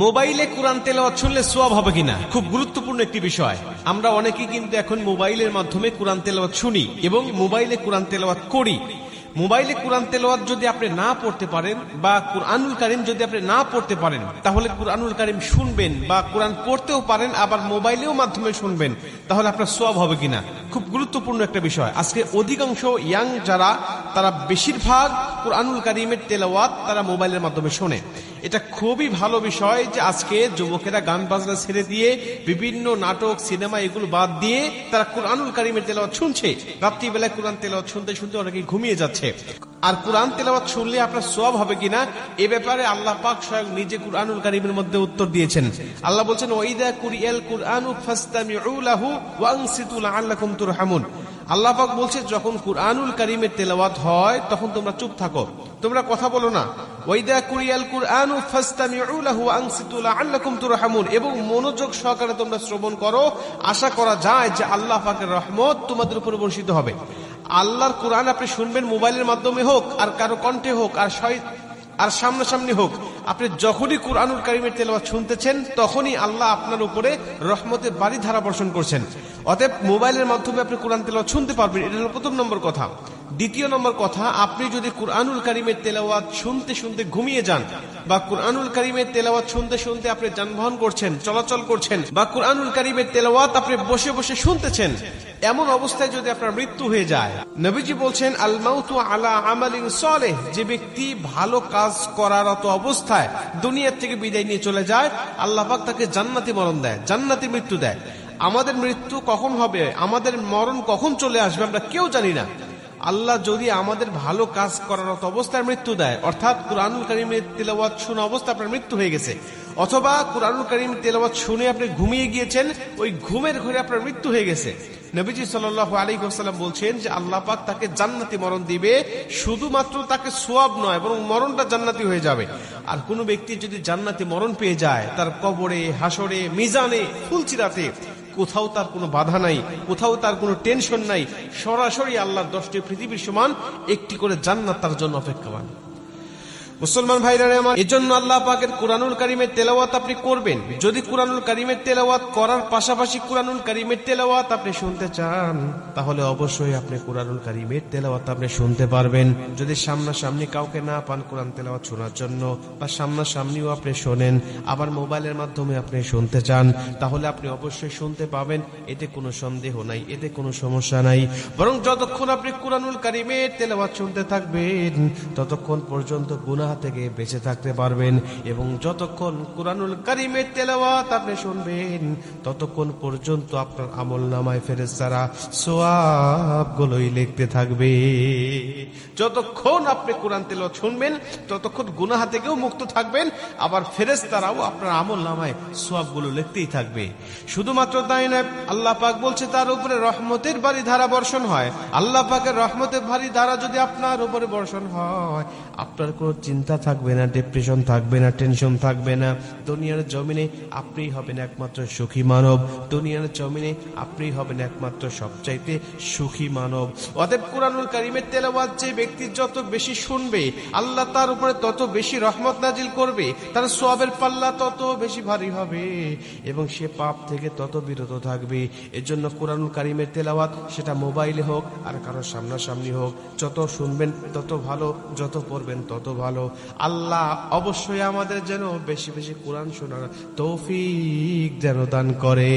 মোবাইলে কোরআন তেলাওয়াত শুনলে সওয়াব হবে কিনা, খুব গুরুত্বপূর্ণ একটি বিষয়। আমরা অনেকেই কিন্তু এখন মোবাইলের মাধ্যমে কোরআন তেলাওয়াত শুনি এবং মোবাইলে কোরআন তেলাওয়াত করি। মোবাইলে কোরআন তেলাওয়াত যদি আপনি না পড়তে পারেন বা কুরআনুল কারীম যদি আপনি না পড়তে পারেন, তাহলে কুরআনুল কারীম শুনবেন বা কোরআন পড়তেও পারেন, আবার মোবাইলেও মাধ্যমে শুনবেন, তাহলে আপনার সওয়াব হবে কিনা, খুব গুরুত্বপূর্ণ একটা বিষয়। আজকে অধিকাংশ ইয়াং যারা, তারা বেশিরভাগ কুরআনুল কারীমের তেলাওয়াত তারা মোবাইলের মাধ্যমে শোনে। এটা খুবই ভালো বিষয় যে আজকে যুবকেরা গান বাজনা ছেড়ে দিয়ে বিভিন্ন নাটক সিনেমা এগুলো বাদ দিয়ে তারা কুরআনুল কারীমের তেলাওয়াত শুনছে। রাত্রিবেলায় কোরআন তেলাওয়াত শুনতে শুনতে অনেকে ঘুমিয়ে যাচ্ছে। আর কোরআন তেলাওয়াত শুনলে আপনার সওয়াব হবে কিনা, এ ব্যাপারে আল্লাহ পাক স্বয়ং নিজে কুরআনুল কারীমের মধ্যে উত্তর দিয়েছেন। আল্লাহ বলছেন, ওয়াইদা কুরিয়াল কুরআনু ফাসতামিউ লাহু ওয়া আনসিতু লাআল্লাকুম তুরহামুন। আল্লাহ পাক বলছে, যখন কুরআনুল কারীমের তেলাওয়াত হয় তখন তোমরা চুপ থাকো, তোমরা কথা বলো না। ওয়াইদা কুরিয়াল কুরআনু ফাসতামিউ লাহু ওয়া আনসিতু লাআল্লাকুম তুরহামুন, এবং মনোযোগ সহকারে তোমরা শ্রবণ করো, আশা করা যায় যে আল্লাহ পাকের রহমত তোমাদের উপর বর্ষিত হবে। আল্লাহর কোরআন আপনি শুনবেন মোবাইলের মাধ্যমে হোক আর কারো কণ্ঠে হোক আর সামনাসামনি হোক, আপনি যখনই কুরআনুল কারীমের তেলাওয়াত শুনতেছেন তখনই আল্লাহ আপনার উপরে রহমতের বাড়ি ধারা বর্ষণ করছেন। অতএব মোবাইলের মাধ্যমে আপনি কোরআন তেলাওয়াত শুনতে পারবেন, এটা হলো প্রথম নম্বর কথা। দ্বিতীয় নম্বর কথা, আপনি যদি কুরআনুল কারীমের তেলাওয়াত শুনতে শুনতে ঘুমিয়ে যান বা কুরআনুল কারীমের তেলাওয়াত শুনতে শুনতে আপনি যানবাহন করছেন, চলাচল করছেন, বা কুরআনুল কারীমের তেলাওয়াত আপনি বসে বসে শুনতেছেন, এমন অবস্থায় যদি আপনার মৃত্যু হয়ে যায়, নবীজি বলছেন, আল মাউতু আলা আমালিন সালেহ, যে ব্যক্তি ভালো কাজ করারত অবস্থায় দুনিয়া থেকে বিদায় নিয়ে চলে যায়, আল্লাহ পাক তাকে জান্নাতি মরণ দেয়, জান্নাতি মৃত্যু দেয়। আমাদের মৃত্যু কখন হবে, আমাদের মরণ কখন চলে আসবে আমরা কেউ জানি না। আল্লাহ যদি আমাদের ভালো কাজ করার অবস্থায় মৃত্যু দেয়, অর্থাৎ কুরআনুল কারীমের তেলাওয়াত শোনা অবস্থা আপনার মৃত্যু হয়ে গেছে, অথবা কুরআনুল কারীমের তেলাওয়াত শুনে আপনি ঘুমিয়ে গিয়েছেন, ওই ঘুমের ঘরে আপনার মৃত্যু হয়ে গেছে, নবীজি সাল্লাল্লাহু আলাইহি ওয়াসাল্লাম বলছেন যে আল্লাহ পাক তাকে জান্নাতি মরণ দিবে। শুধুমাত্র তাকে সওয়াব নয়, বরং মরণটা জান্নাতি হয়ে যাবে। আর কোন ব্যক্তি যদি জান্নাতি মরণ পেয়ে যায়, তার কবরে, হাসরে, মিজানে, ফুলচিরাতে কোথাও তার কোনো বাধা নাই, কোথাও তার কোনো টেনশন নাই, সরাসরি আল্লাহর 10টি পৃথিবীর সমান একটি করে জান্নাত তার জন্য অপেক্ষমান। মুসলমান ভাইরা আমার, এজন্য আল্লাহ পাকের কুরআনুল কারীমের তেলাওয়াত আপনি করবেন। যদি কুরআনুল কারীমের তেলাওয়াত করার পাশাপাশি কুরআনুল কারীমের তেলাওয়াত আপনি শুনতে চান, তাহলে অবশ্যই আপনি কুরআনুল কারীমের তেলাওয়াত আপনি শুনতে পারবেন। যদি সামনাসামনি কাউকে না পান কোরআন তেলাওয়াত শোনার জন্য, বা সামনাসামনিও আপনি শোনেন, আবার মোবাইলের মাধ্যমে আপনি শুনতে চান, তাহলে আপনি অবশ্যই শুনতে পাবেন, এতে কোনো সন্দেহ নাই, এতে কোনো সমস্যা নাই। বরং যতক্ষণ আপনি কুরআনুল কারীমের তেলাওয়াত শুনতে থাকবেন, ততক্ষণ পর্যন্ত গুনাহ থেকে বেঁচে থাকতে পারবেন। এবং যতক্ষণ কুরআনুল কারীমের তেলাওয়াত আপনি শুনবেন, ততক্ষণ পর্যন্ত আপনার আমলনামায় ফেরেশতারা সওয়াবগুলোই লিখতে থাকবে। যতক্ষণ আপনি কোরআন তেলাওয়াত শুনবেন, ততক্ষণ গুনাহ থেকেও মুক্ত থাকবেন, আবার ফেরেশতারাও আপনার আমলনামায় সওয়াবগুলো লিখতেই থাকবে। শুধুমাত্র তাই নয়, আল্লাহ পাক বলছে তার উপরে রহমতের বাড়ি ধারা বর্ষণ হয়। আল্লাহ পাকের রহমতের বাড়ি ধারা যদি আপনার উপরে বর্ষণ হয়, আপনার কোনো চিন্তা থাকবে না, ডিপ্রেশন থাকবে না, টেনশন থাকবে না। দুনিয়ার জমিনে আপনিই হবেন একমাত্র সুখী মানব, দুনিয়ার জমিনে আপনিই হবেন একমাত্র সবচাইতে সুখী মানব। অতএব কুরআনুল কারীমের তেলাওয়াত যে ব্যক্তি যত বেশি শুনবে, আল্লাহ তার উপরে তত বেশি রহমত নাজিল করবে, তার সওয়াবের পাল্লা তত বেশি ভারী হবে এবং সে পাপ থেকে তত বিরত থাকবে। এজন্য কুরআনুল কারীমের তেলাওয়াত, সেটা মোবাইলে হোক আর কারো সামনাসামনি হোক, যত শুনবেন তত ভালো, যত পড়বেন তত ভালো। আল্লাহ অবশ্যই আমাদের যেন বেশি বেশি কোরআন শোনার তৌফিক যেন দান করে।